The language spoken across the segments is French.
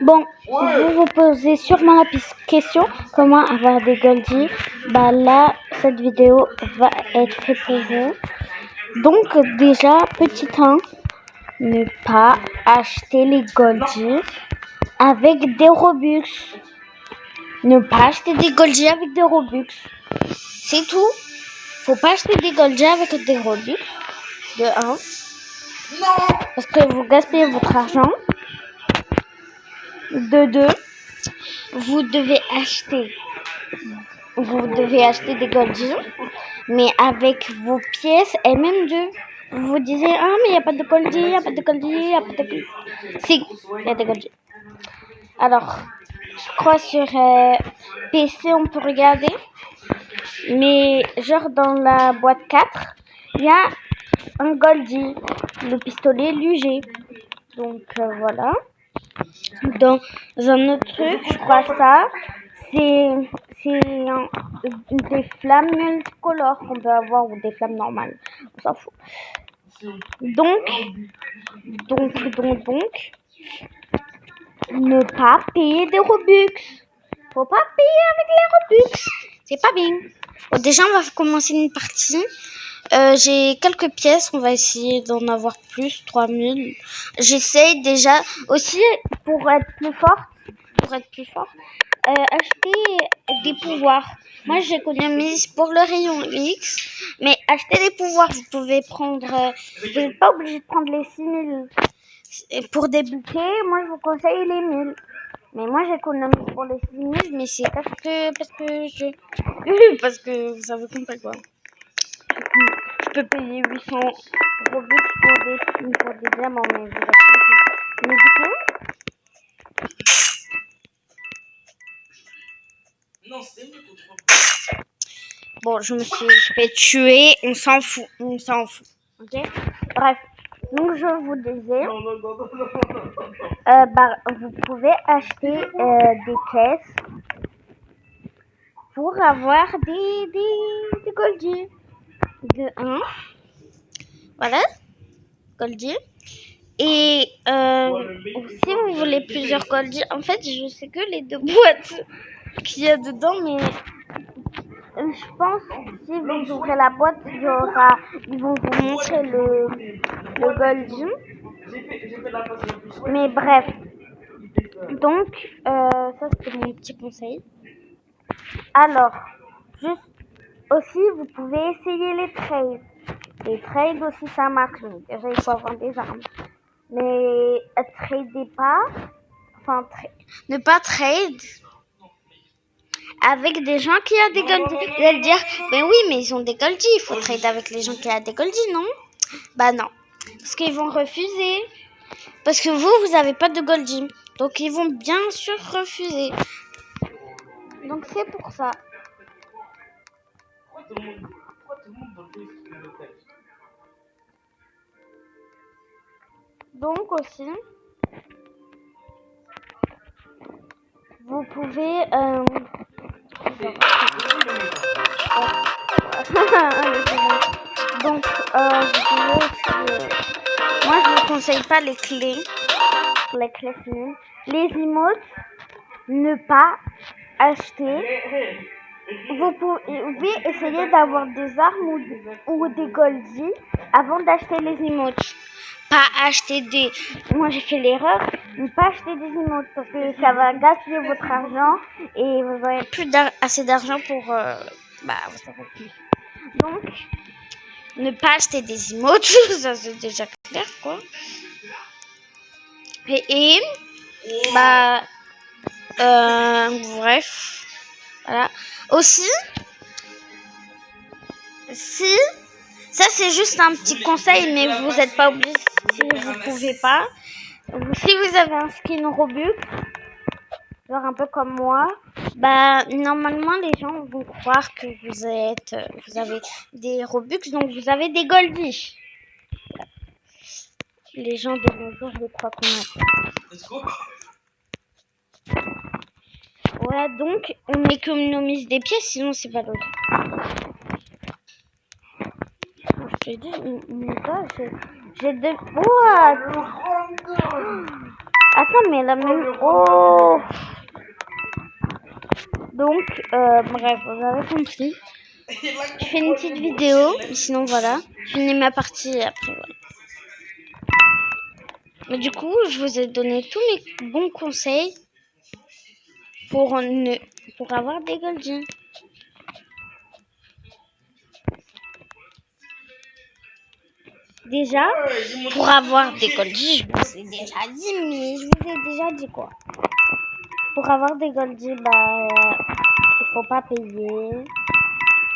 Bon, vous vous posez sûrement la question comment avoir des Goldie. Bah là, cette vidéo va être faite pour vous. Donc déjà, petit 1, ne pas acheter les Goldie avec des Robux. Ne pas acheter des Goldie avec des Robux. C'est tout. Faut pas acheter des Goldie avec des Robux. De 1. Non. Parce que vous gaspillez votre argent. De 2. Vous devez acheter des Goldie, mais avec vos pièces MM2. Vous vous disiez, ah, mais il n'y a pas de Goldie, il n'y a pas de Goldie, il n'y a pas de Goldie. Si, il y a des Goldie. Alors, je crois sur PC, on peut regarder. Mais genre dans la boîte 4, il y a un Goldie, le pistolet Lugé. Donc voilà. Dans un autre truc, je crois ça, c'est des flammes multicolores qu'on peut avoir ou des flammes normales. On s'en fout. Donc, ne pas payer des Robux. Faut pas payer avec les Robux. C'est pas bien. Bon, déjà, on va commencer une partie. J'ai quelques pièces, on va essayer d'en avoir plus, 3000. J'essaye déjà aussi pour être plus fort, acheter des pouvoirs. Moi, j'économise pour le rayon X, mais acheter des pouvoirs, vous pouvez prendre, vous n'êtes pas obligé de prendre les 6000. Et pour débuter, moi, je vous conseille les 1000. Mais moi, j'économise pour les 6000, mais c'est parce que vous savez quoi. Je peux payer 800 Robux pour des diamants, mais vous avez mais du coup... Non, c'est mieux pour toi. Bon, je me suis fait tuer, on s'en fout. Ok. Bref, donc je vous disais... vous pouvez acheter des caisses pour avoir des Goldie. De 1. Voilà, Goldie. Et si vous voulez plusieurs Goldie, en fait, je sais que les 2 boîtes qu'il y a dedans, mais je pense que si vous ouvrez la boîte, ils vont vous montrer le Goldie. Mais bref, donc ça c'était mon petit conseil. Alors, juste aussi, vous pouvez essayer les trades. Les trades aussi, ça marche. Déjà, il faut avoir des armes. Mais tradez pas. Ne pas trade avec des gens qui ont des Goldie. Vous allez dire, ben oui, mais ils ont des Goldie. Il faut trade avec les gens qui ont des Goldie, non? Bah non. Parce qu'ils vont refuser. Parce que vous n'avez pas de Goldie. Donc ils vont bien sûr refuser. Donc c'est pour ça. Donc aussi, vous pouvez... Donc, vous pouvez aussi... moi, je ne vous conseille pas les clés. Les clés finies. Les emotes, ne pas acheter. Vous pouvez essayer d'avoir des armes ou des Goldie avant d'acheter les emotes. Pas acheter des... Moi, j'ai fait l'erreur. Ne pas acheter des emotes parce que ça va gaspiller votre argent et vous n'aurez plus assez d'argent pour... vous savez plus. Donc, ne pas acheter des emotes, ça c'est déjà clair, quoi. Bref, voilà. Aussi, si, ça c'est juste un petit conseil, mais vous n'êtes pas obligé si vous pouvez pas. Si vous avez un skin Robux, genre un peu comme moi, normalement les gens vont croire que vous avez des Robux, donc vous avez des Goldie. Les gens de nos jours, je crois qu'on a. Voilà, donc on économise des pièces, sinon c'est pas l'autre. Je te dis, j'ai deux. What? Attends, mais la même... Oh. Donc, bref, vous avez compris. Je fais une petite vidéo, sinon voilà. Je finis ma partie et après voilà. Mais du coup, je vous ai donné tous mes bons conseils pour avoir des Goldies. Déjà, pour avoir des Goldies, je vous ai déjà dit, mais je vous ai déjà dit quoi. Pour avoir des Goldies, il faut pas payer.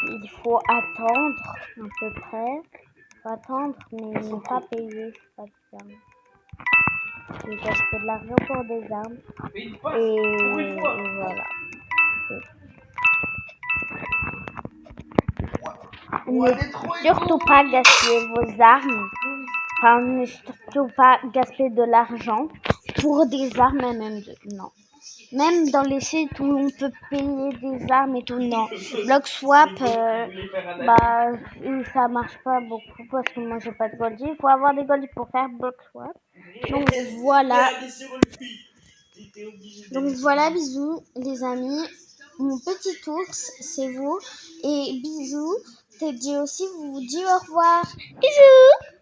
Il faut attendre à peu près. Il faut attendre, mais ne pas payer, c'est pas bien. Il gaspille de l'argent pour des armes. Et voilà. Ne surtout pas gaspiller vos armes. Enfin, ne surtout pas gaspiller de l'argent pour des armes non. Même dans les sites où on peut payer des armes et tout, non. Blockswap, ça marche pas beaucoup parce que moi j'ai pas de goldie. Il faut avoir des goldies pour faire Blockswap. Donc voilà. Donc voilà, bisous les amis. Mon petit ours, c'est vous. Et bisous. Teddy aussi vous dit au revoir. Bisous.